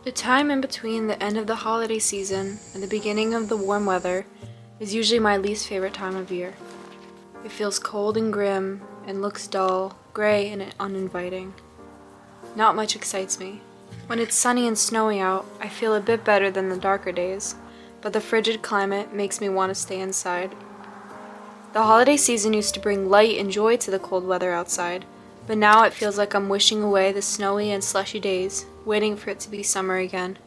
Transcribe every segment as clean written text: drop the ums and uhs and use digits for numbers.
The time in between the end of the holiday season and the beginning of the warm weather is usually my least favorite time of year. It feels cold and grim and looks dull, gray, and uninviting. Not much excites me. When it's sunny and snowy out, I feel a bit better than the darker days, but the frigid climate makes me want to stay inside. The holiday season used to bring light and joy to the cold weather outside, but now it feels like I'm wishing away the snowy and slushy days, waiting for it to be summer again.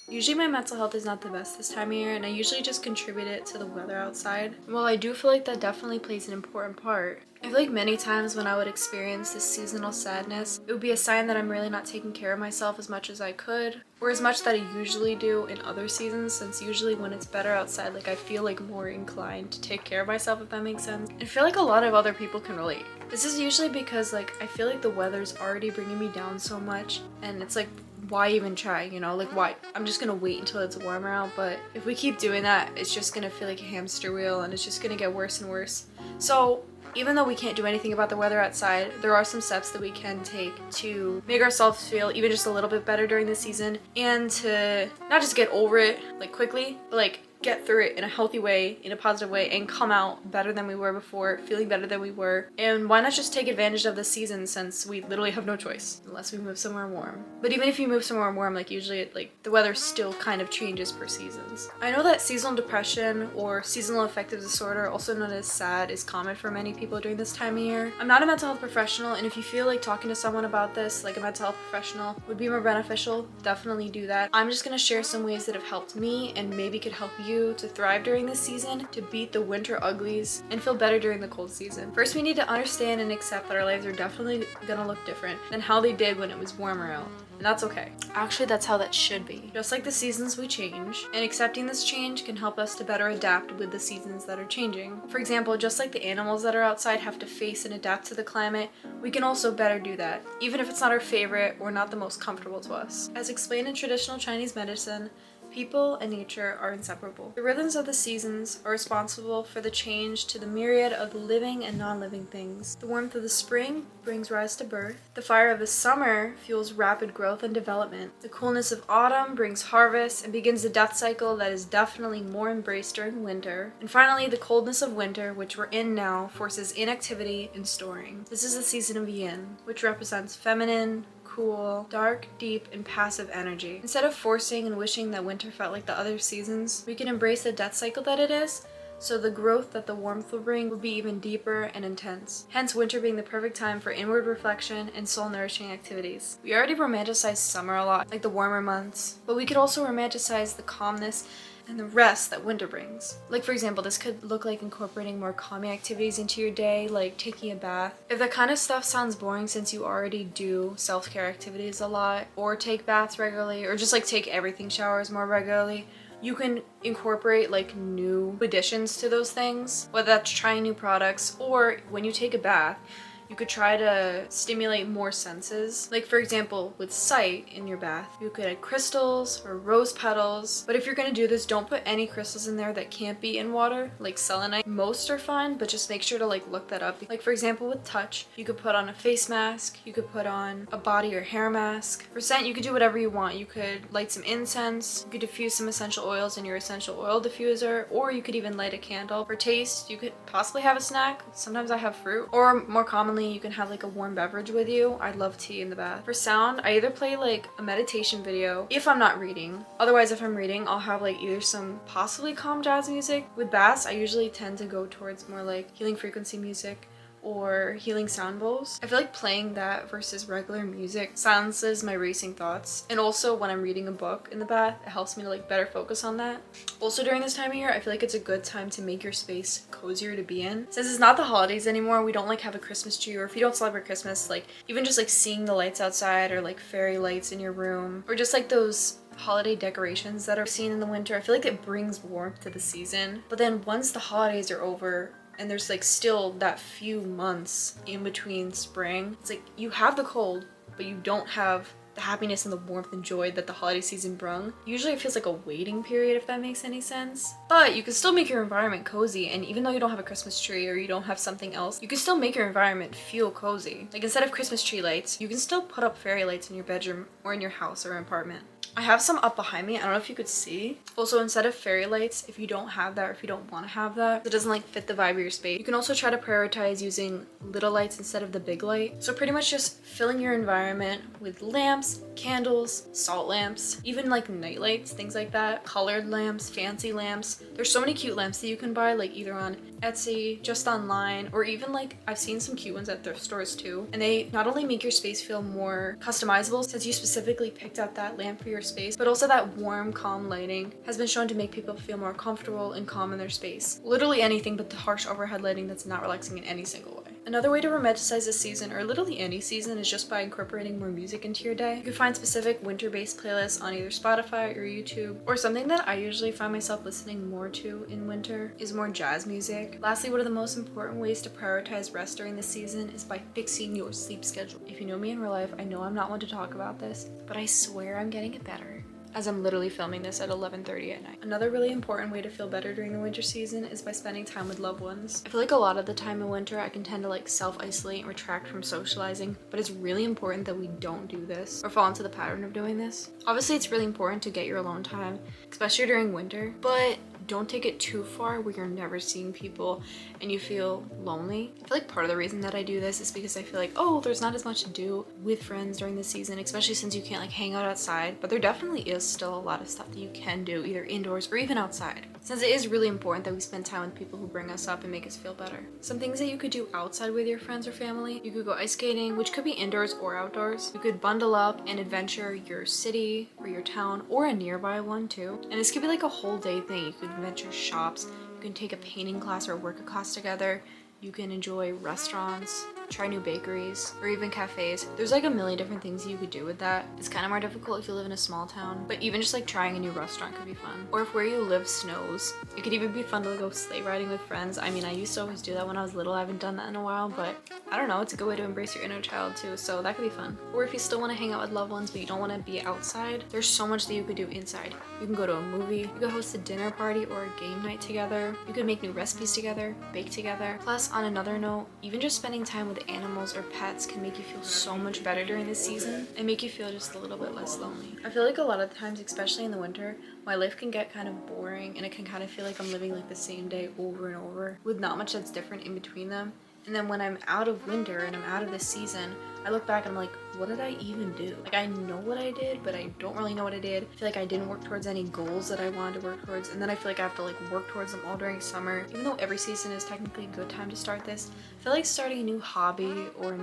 Usually my mental health is not the best this time of year, and I usually just contribute it to the weather outside. While I do feel like that definitely plays an important part, I feel like many times when I would experience this seasonal sadness, it would be a sign that I'm really not taking care of myself as much as I could, or as much that I usually do in other seasons, since usually when it's better outside, like I feel like more inclined to take care of myself, if that makes sense. I feel like a lot of other people can relate. This is usually because like I feel like the weather's already bringing me down so much, and it's like, why even try, you know? Like, why? I'm just gonna wait until it's warmer out, but if we keep doing that, it's just gonna feel like a hamster wheel, and it's just gonna get worse and worse. So even though we can't do anything about the weather outside, there are some steps that we can take to make ourselves feel even just a little bit better during the season, and to not just get over it like quickly, but like get through it in a healthy way, in a positive way, and come out better than we were before, feeling better than we were. And why not just take advantage of the season, since we literally have no choice unless we move somewhere warm. But even if you move somewhere warm, like usually the weather still kind of changes per seasons. I know that seasonal depression or seasonal affective disorder, also known as SAD, is common for many people during this time of year. I'm not a mental health professional, and if you feel like talking to someone about this, like a mental health professional, would be more beneficial, definitely do that. I'm just gonna share some ways that have helped me and maybe could help you to thrive during this season, to beat the winter uglies, and feel better during the cold season. First, we need to understand and accept that our lives are definitely gonna look different than how they did when it was warmer out. And that's okay. Actually, that's how that should be. Just like the seasons, we change, and accepting this change can help us to better adapt with the seasons that are changing. For example, just like the animals that are outside have to face and adapt to the climate, we can also better do that, even if it's not our favorite or not the most comfortable to us. As explained in traditional Chinese medicine, people and nature are inseparable. The rhythms of the seasons are responsible for the change to the myriad of living and non-living things. The warmth of the spring brings rise to birth. The fire of the summer fuels rapid growth and development. The coolness of autumn brings harvest and begins the death cycle that is definitely more embraced during winter. And finally, the coldness of winter, which we're in now, forces inactivity and storing. This is the season of yin, which represents feminine, cool, dark, deep, and passive energy. Instead of forcing and wishing that winter felt like the other seasons, we can embrace the death cycle that it is, so the growth that the warmth will bring will be even deeper and intense. Hence, winter being the perfect time for inward reflection and soul-nourishing activities. We already romanticize summer a lot, like the warmer months, but we could also romanticize the calmness and the rest that winter brings. Like, for example, this could look like incorporating more calming activities into your day, like taking a bath. If that kind of stuff sounds boring since you already do self-care activities a lot, or take baths regularly, or just like take everything showers more regularly, you can incorporate like new additions to those things, whether that's trying new products, or when you take a bath, you could try to stimulate more senses. Like, for example, with sight in your bath, you could add crystals or rose petals. But if you're gonna do this, don't put any crystals in there that can't be in water, like selenite. Most are fine, but just make sure to like look that up. Like, for example, with touch, you could put on a face mask, you could put on a body or hair mask. For scent, you could do whatever you want. You could light some incense, you could diffuse some essential oils in your essential oil diffuser, or you could even light a candle. For taste, you could possibly have a snack. Sometimes I have fruit, or more commonly, you can have like a warm beverage with you. I love tea in the bath. For sound, I either play like a meditation video if I'm not reading. Otherwise, if I'm reading, I'll have like either some possibly calm jazz music. With baths, I usually tend to go towards more like healing frequency music or healing sound bowls. I feel like playing that versus regular music silences my racing thoughts. And also when I'm reading a book in the bath, it helps me to like better focus on that. Also during this time of year, I feel like it's a good time to make your space cozier to be in. Since it's not the holidays anymore, we don't like have a Christmas tree, or if you don't celebrate Christmas, like even just like seeing the lights outside, or like fairy lights in your room, or just like those holiday decorations that are seen in the winter, I feel like it brings warmth to the season. But then once the holidays are over, and there's like still that few months in between spring, it's like you have the cold, but you don't have the happiness and the warmth and joy that the holiday season brung. Usually it feels like a waiting period, if that makes any sense. But you can still make your environment cozy, and even though you don't have a Christmas tree or you don't have something else, you can still make your environment feel cozy. Like instead of Christmas tree lights, you can still put up fairy lights in your bedroom or in your house or apartment. I have some up behind me. I don't know if you could see. Also, instead of fairy lights, if you don't have that or if you don't want to have that, it doesn't like fit the vibe of your space, you can also try to prioritize using little lights instead of the big light. So pretty much just filling your environment with lamps, candles, salt lamps, even like night lights, things like that, colored lamps, fancy lamps. There's so many cute lamps that you can buy, like either on Etsy, just online, or even like I've seen some cute ones at thrift stores too. And they not only make your space feel more customizable since you specifically picked out that lamp for your space, but also that warm, calm lighting has been shown to make people feel more comfortable and calm in their space. Literally anything but the harsh overhead lighting that's not relaxing in any single way. Another way to romanticize this season, or literally any season, is just by incorporating more music into your day. You can find specific winter-based playlists on either Spotify or YouTube, or something that I usually find myself listening more to in winter is more jazz music. Lastly, one of the most important ways to prioritize rest during this season is by fixing your sleep schedule. If you know me in real life, I know I'm not one to talk about this, but I swear I'm getting it better, as I'm literally filming this at 11:30 at night. Another really important way to feel better during the winter season is by spending time with loved ones. I feel like a lot of the time in winter I can tend to like self-isolate and retract from socializing, but it's really important that we don't do this or fall into the pattern of doing this. Obviously, it's really important to get your alone time, especially during winter, but don't take it too far where you're never seeing people and you feel lonely. I feel like part of the reason that I do this is because I feel like, oh, there's not as much to do with friends during the season, especially since you can't like hang out outside, but there definitely is still a lot of stuff that you can do either indoors or even outside, since it is really important that we spend time with people who bring us up and make us feel better. Some things that you could do outside with your friends or family: you could go ice skating, which could be indoors or outdoors. You could bundle up and adventure your city or your town or a nearby one too, and this could be like a whole day thing. You could venture shops, you can take a painting class or work a class together, you can enjoy restaurants, try new bakeries, or even cafes. There's like a million different things you could do with that. It's kind of more difficult if you live in a small town, but even just like trying a new restaurant could be fun. Or if where you live snows, it could even be fun to go sleigh riding with friends. I mean, I used to always do that when I was little. I haven't done that in a while, but I don't know, it's a good way to embrace your inner child too, so that could be fun. Or if you still want to hang out with loved ones but you don't want to be outside, there's so much that you could do inside. You can go to a movie, you could host a dinner party or a game night together, you could make new recipes together, bake together. Plus, on another note, even just spending time with animals or pets can make you feel so much better during this season and make you feel just a little bit less lonely. I feel like a lot of the times, especially in the winter, my life can get kind of boring and it can kind of feel like I'm living like the same day over and over with not much that's different in between them. And then when I'm out of winter and I'm out of this season, I look back and I'm like, what did I even do? Like, I know what I did, but I don't really know what I did. I feel like I didn't work towards any goals that I wanted to work towards, and then I feel like I have to like work towards them all during summer. Even though every season is technically a good time to start this, I feel like starting a new hobby or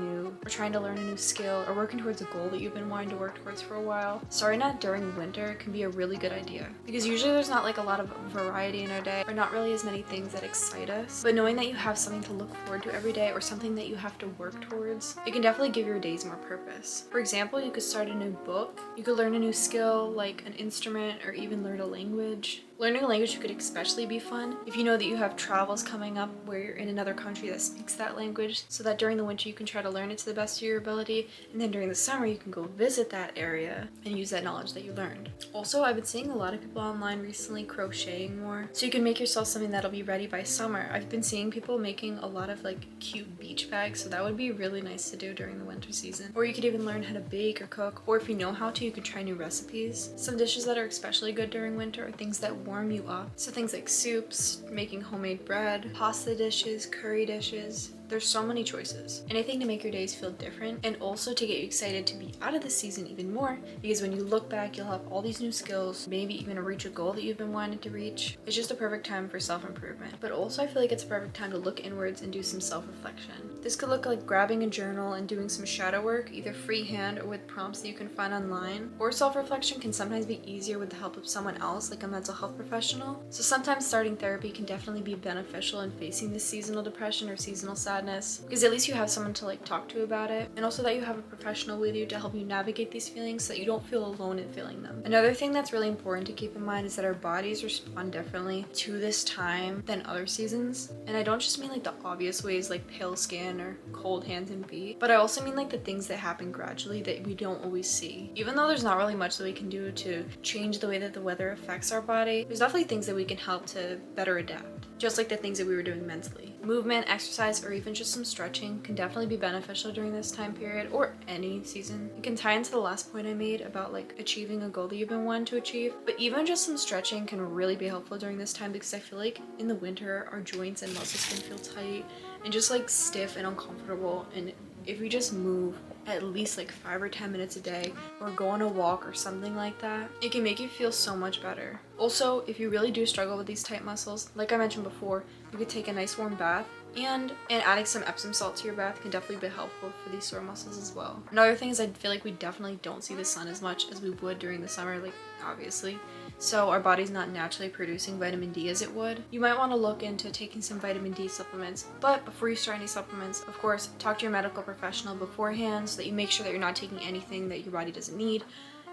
trying to learn a new skill or working towards a goal that you've been wanting to work towards for a while, starting that during winter can be a really good idea. Because usually there's not like a lot of variety in our day, or not really as many things that excite us. But knowing that you have something to look forward to every day or something that you have to work towards, it can definitely give your days more purpose. For example, you could start a new book, you could learn a new skill like an instrument, or even learn a language. Learning a language could especially be fun if you know that you have travels coming up where you're in another country that speaks that language, so that during the winter you can try to learn it to the best of your ability, and then during the summer you can go visit that area and use that knowledge that you learned. Also, I've been seeing a lot of people online recently crocheting more, so you can make yourself something that'll be ready by summer. I've been seeing people making a lot of like cute beach bags, so that would be really nice to do during the winter season. Or you could even learn how to bake or cook, or if you know how to, you could try new recipes. Some dishes that are especially good during winter are things that warm you up. So things like soups, making homemade bread, pasta dishes, curry dishes. There's so many choices. Anything to make your days feel different, and also to get you excited to be out of the season even more, because when you look back, you'll have all these new skills, maybe even reach a goal that you've been wanting to reach. It's just a perfect time for self-improvement. But also I feel like it's a perfect time to look inwards and do some self-reflection. This could look like grabbing a journal and doing some shadow work, either freehand or with prompts that you can find online. Or self-reflection can sometimes be easier with the help of someone else, like a mental health professional. So sometimes starting therapy can definitely be beneficial in facing this seasonal depression or seasonal sadness. sadness, because at least you have someone to like talk to about it, and also that you have a professional with you to help you navigate these feelings so that you don't feel alone in feeling them. Another thing that's really important to keep in mind is that our bodies respond differently to this time than other seasons. And I don't just mean like the obvious ways like pale skin or cold hands and feet, but I also mean like the things that happen gradually that we don't always see. Even though there's not really much that we can do to change the way that the weather affects our body, there's definitely things that we can help to better adapt. Just like the things that we were doing mentally. Movement, exercise, or even just some stretching can definitely be beneficial during this time period or any season. It can tie into the last point I made about like achieving a goal that you've been wanting to achieve, but even just some stretching can really be helpful during this time, because I feel like in the winter our joints and muscles can feel tight and just like stiff and uncomfortable, and if we just move at least like 5 or 10 minutes a day or go on a walk or something like that, it can make you feel so much better. Also, if you really do struggle with these tight muscles, like I mentioned before, you could take a nice warm bath, and adding some Epsom salt to your bath can definitely be helpful for these sore muscles as well. Another thing is I feel like we definitely don't see the sun as much as we would during the summer, like obviously. So our body's not naturally producing vitamin D as it would. You might want to look into taking some vitamin D supplements, but before you start any supplements, of course, talk to your medical professional beforehand so that you make sure that you're not taking anything that your body doesn't need,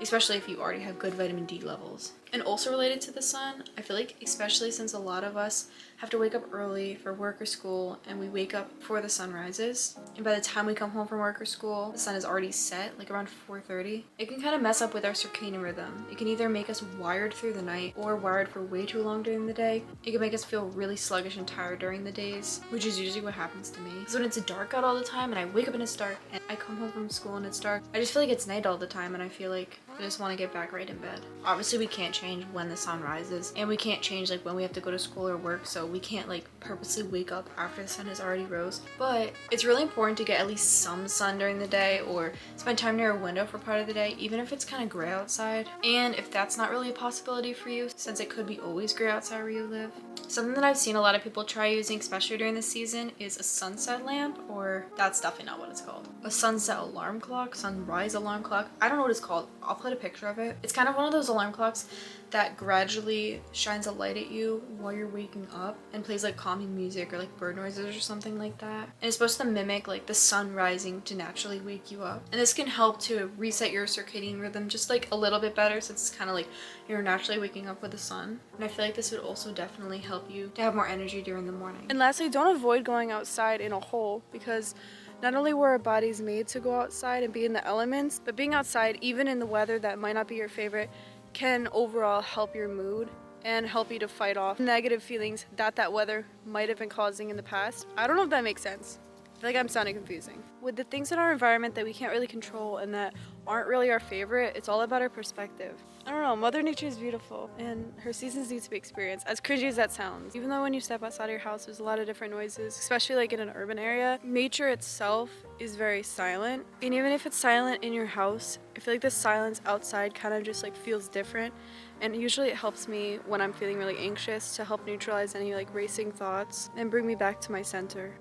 especially if you already have good vitamin D levels. And also related to the sun, I feel like especially since a lot of us have to wake up early for work or school, and we wake up before the sun rises, and by the time we come home from work or school, the sun is already set, like around 4:30. It can kind of mess up with our circadian rhythm. It can either make us wired through the night or wired for way too long during the day. It can make us feel really sluggish and tired during the days, which is usually what happens to me. Because when it's dark out all the time and I wake up and it's dark, and I come home from school and it's dark, I just feel like it's night all the time, and I feel like I just want to get back right in bed. Obviously we can't change when the sun rises, and we can't change like when we have to go to school or work, so we can't like purposely wake up after the sun has already rose. But it's really important to get at least some sun during the day, or spend time near a window for part of the day, even if it's kind of gray outside. And if that's not really a possibility for you, since it could be always gray outside where you live, something that I've seen a lot of people try using, especially during this season, is a sunset lamp, or that's definitely not what it's called. A sunset alarm clock, sunrise alarm clock. I don't know what it's called. I'll put a picture of it. It's kind of one of those alarm clocks that gradually shines a light at you while you're waking up and plays like calming music or like bird noises or something like that. And it's supposed to mimic like the sun rising to naturally wake you up. And this can help to reset your circadian rhythm just like a little bit better, since it's kind of like you're naturally waking up with the sun. And I feel like this would also definitely help you to have more energy during the morning. And lastly, don't avoid going outside in a hole, because not only were our bodies made to go outside and be in the elements, but being outside, even in the weather that might not be your favorite, can overall help your mood and help you to fight off negative feelings that weather might have been causing in the past. I don't know if that makes sense. I feel like I'm sounding confusing. With the things in our environment that we can't really control and that aren't really our favorite, it's all about our perspective. I don't know, Mother Nature is beautiful, and her seasons need to be experienced, as cringy as that sounds. Even though when you step outside of your house, there's a lot of different noises, especially like in an urban area, nature itself is very silent. And even if it's silent in your house, I feel like the silence outside kind of just like feels different. And usually it helps me when I'm feeling really anxious to help neutralize any like racing thoughts and bring me back to my center.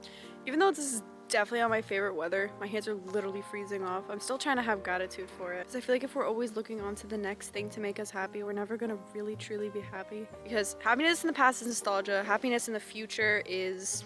Even though this is definitely not my favorite weather, my hands are literally freezing off, I'm still trying to have gratitude for it. Because I feel like if we're always looking on to the next thing to make us happy, we're never gonna really truly be happy. Because happiness in the past is nostalgia, happiness in the future is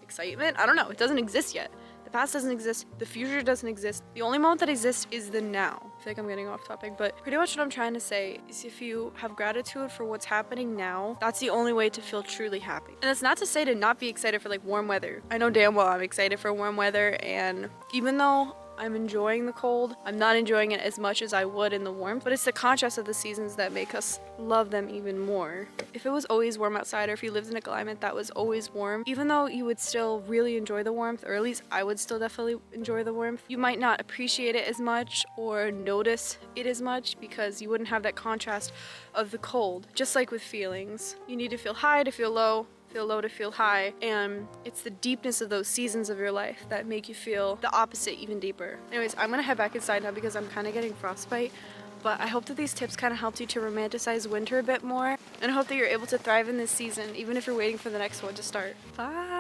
excitement? I don't know, it doesn't exist yet. The past doesn't exist, the future doesn't exist. The only moment that exists is the now. I feel like I'm getting off topic, but pretty much what I'm trying to say is if you have gratitude for what's happening now, that's the only way to feel truly happy. And that's not to say to not be excited for like warm weather. I know damn well I'm excited for warm weather, and even though I'm enjoying the cold, I'm not enjoying it as much as I would in the warmth, but it's the contrast of the seasons that make us love them even more. If it was always warm outside, or if you lived in a climate that was always warm, even though you would still really enjoy the warmth, or at least I would still definitely enjoy the warmth, you might not appreciate it as much or notice it as much because you wouldn't have that contrast of the cold. Just like with feelings, you need to feel high to feel low to feel high, and it's the deepness of those seasons of your life that make you feel the opposite even deeper. Anyways, I'm gonna head back inside now because I'm kind of getting frostbite, but I hope that these tips kind of helped you to romanticize winter a bit more, and I hope that you're able to thrive in this season even if you're waiting for the next one to start. Bye!